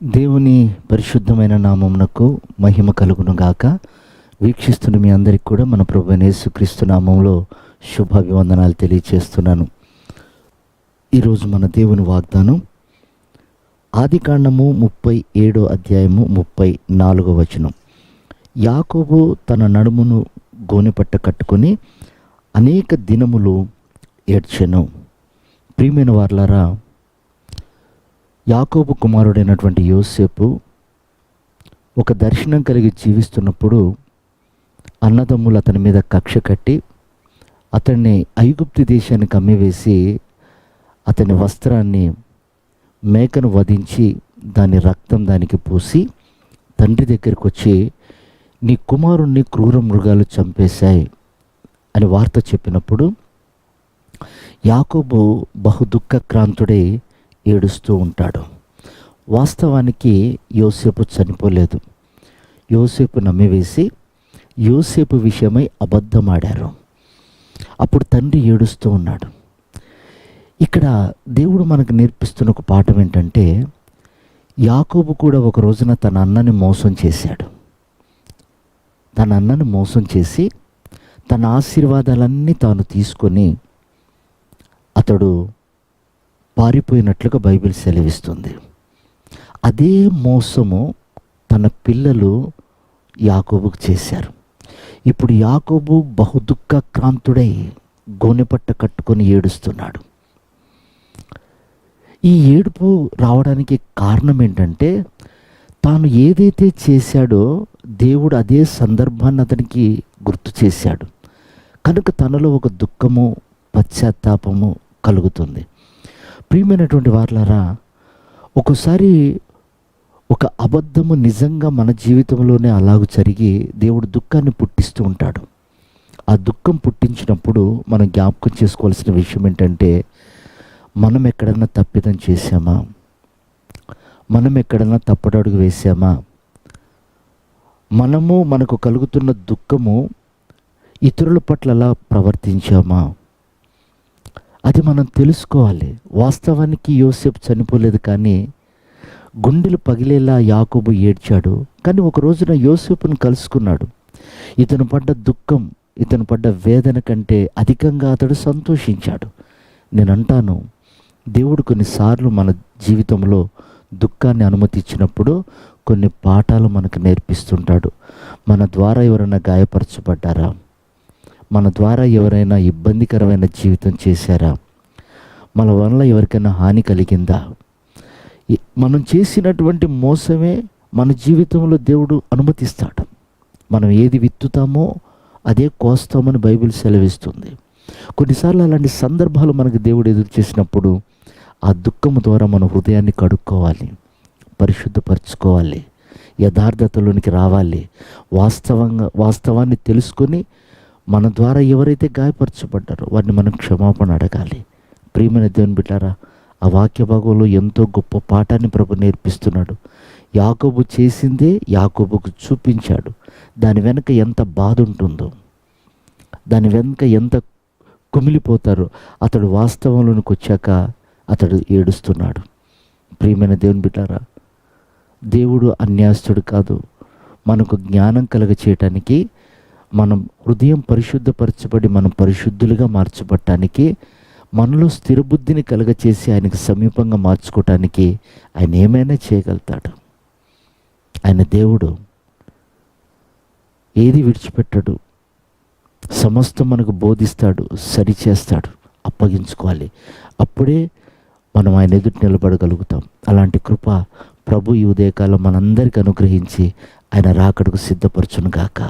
దేవుని పరిశుద్ధమైన నామమునకు మహిమ కలుగును గాక. వీక్షిస్తున్న మీ అందరికి కూడా మన ప్రభువైన యేసుక్రీస్తు నామంలో శుభాభివందనాలు తెలియచేస్తున్నాను. ఈరోజు మన దేవుని వాగ్దానం ఆదికాండము 37వ అధ్యాయము 34వ వచనం. యాకోబు తన నడుమును గోనెపట్ట కట్టుకొని అనేక దినములు ఏడ్చెను. ప్రియమైన వారలారా, యాకోబు కుమారుడైనటువంటి యోసేపు ఒక దర్శనం కలిగి జీవిస్తున్నప్పుడు అన్నదమ్ములు అతని మీద కక్ష కట్టి అతన్ని ఐగుప్తు దేశానికి అమ్మివేసి అతని వస్త్రాన్ని మేకను వధించి దాని రక్తం దానికి పూసి తండ్రి దగ్గరికి వచ్చి, నీ కుమారుణ్ణి క్రూర మృగాలు చంపేశాయి అని వార్త చెప్పినప్పుడు యాకోబు బహు దుఃఖక్రాంతుడై ఏడుస్తూ ఉంటాడు. వాస్తవానికి యోసేపు చనిపోలేదు. యోసేపు నమ్మివేసి యోసేపు విషయమై అబద్ధమాడారు. అప్పుడు తండ్రి ఏడుస్తూ ఉన్నాడు. ఇక్కడ దేవుడు మనకు నేర్పిస్తున్న ఒక పాఠం ఏంటంటే, యాకోబు కూడా ఒక రోజున తన అన్నని మోసం చేశాడు. తన అన్నని మోసం చేసి తన ఆశీర్వాదాలన్నీ తాను తీసుకొని అతడు పారిపోయినట్లుగా బైబిల్ సెలవిస్తుంది. అదే మోసము తన పిల్లలు యాకోబుకు చేశారు. ఇప్పుడు యాకోబు బహు దుఃఖక్రాంతుడై గోనెపట్ట కట్టుకొని ఏడుస్తున్నాడు. ఈ ఏడుపు రావడానికి కారణం ఏంటంటే, తాను ఏదైతే చేశాడో దేవుడు అదే సందర్భాన్ని అతనికి గుర్తు చేశాడు. కనుక తనలో ఒక దుఃఖము, పశ్చాత్తాపము కలుగుతుంది. ప్రియమైనటువంటి వారలారా, ఒక్కోసారి ఒక అబద్ధము నిజంగా మన జీవితంలోనే అలాగూ జరిగి దేవుడు దుఃఖాన్ని పుట్టిస్తూ ఉంటాడు. ఆ దుఃఖం పుట్టించినప్పుడు మనం జ్ఞాపకం చేసుకోవాల్సిన విషయం ఏంటంటే, మనం ఎక్కడన్నా తప్పిదం చేశామా? మనం ఎక్కడన్నా తప్పటడుగు వేసామా? మనకు కలుగుతున్న దుఃఖము ఇతరుల పట్ల అలా ప్రవర్తించామా? అది మనం తెలుసుకోవాలి. వాస్తవానికి యోసేపు చనిపోలేదు, కానీ గుండెలు పగిలేలా యాకోబు ఏడ్చాడు. కానీ ఒక రోజున యోసేపును కలుసుకున్నాడు. ఇతను పడ్డ దుఃఖం, ఇతను పడ్డ వేదన కంటే అధికంగా అతడు సంతోషించాడు. నేను అంటాను, దేవుడు కొన్నిసార్లు మన జీవితంలో దుఃఖాన్ని అనుమతించినప్పుడు కొన్ని పాఠాలు మనకు నేర్పిస్తుంటాడు. మన ద్వారా ఎవరైనా గాయపరచబడ్డారా? మన ద్వారా ఎవరైనా ఇబ్బందికరమైన జీవితం చేశారా? మన వల్ల ఎవరికైనా హాని కలిగిందా? మనం చేసినటువంటి మోసమే మన జీవితంలో దేవుడు అనుమతిస్తాడు. మనం ఏది విత్తుతామో అదే కోస్తామని బైబిల్ సెలవిస్తుంది. కొన్నిసార్లు అలాంటి సందర్భాలు మనకు దేవుడు ఎదురు చేసినప్పుడు ఆ దుఃఖము ద్వారా మన హృదయాన్ని కడుక్కోవాలి, పరిశుద్ధపరచుకోవాలి, యథార్థతలోనికి రావాలి. వాస్తవాన్ని తెలుసుకొని మన ద్వారా ఎవరైతే గాయపరచబడ్డారో వారిని మనం క్షమాపణ అడగాలి. ప్రియమైన దేవుని బిడ్డారా, ఆ వాక్య భాగంలో ఎంతో గొప్ప పాఠాన్ని ప్రభు నేర్పిస్తున్నాడు. యాకోబు చేసిందే యాకోబుకు చూపించాడు. దాని వెనుక ఎంత బాధ ఉంటుందో, దాని వెనుక ఎంత కుమిలిపోతారో అతడు వాస్తవంలోనికి వచ్చాక అతడు ఏడుస్తున్నాడు. ప్రియమైన దేవుని బిడ్డారా, దేవుడు అన్యాస్తుడు కాదు. మనకు జ్ఞానం కలుగ చేయటానికి, మనం హృదయం పరిశుద్ధపరచబడి మనం పరిశుద్ధులుగా మార్చబడటానికి, మనలో స్థిరబుద్ధిని కలుగచేసి ఆయనకు సమీపంగా మార్చుకోవటానికి ఆయన ఏమైనా చేయగలుగుతాడు. ఆయన దేవుడు, ఏది విడిచిపెట్టడు. సమస్తం మనకు బోధిస్తాడు, సరిచేస్తాడు. అప్పగించుకోవాలి. అప్పుడే మనం ఆయన ఎదుటి నిలబడగలుగుతాం. అలాంటి కృప ప్రభు ఈ ఉదయకాలం మనందరికీ అనుగ్రహించి ఆయన రాకడకు సిద్ధపరచును గాక.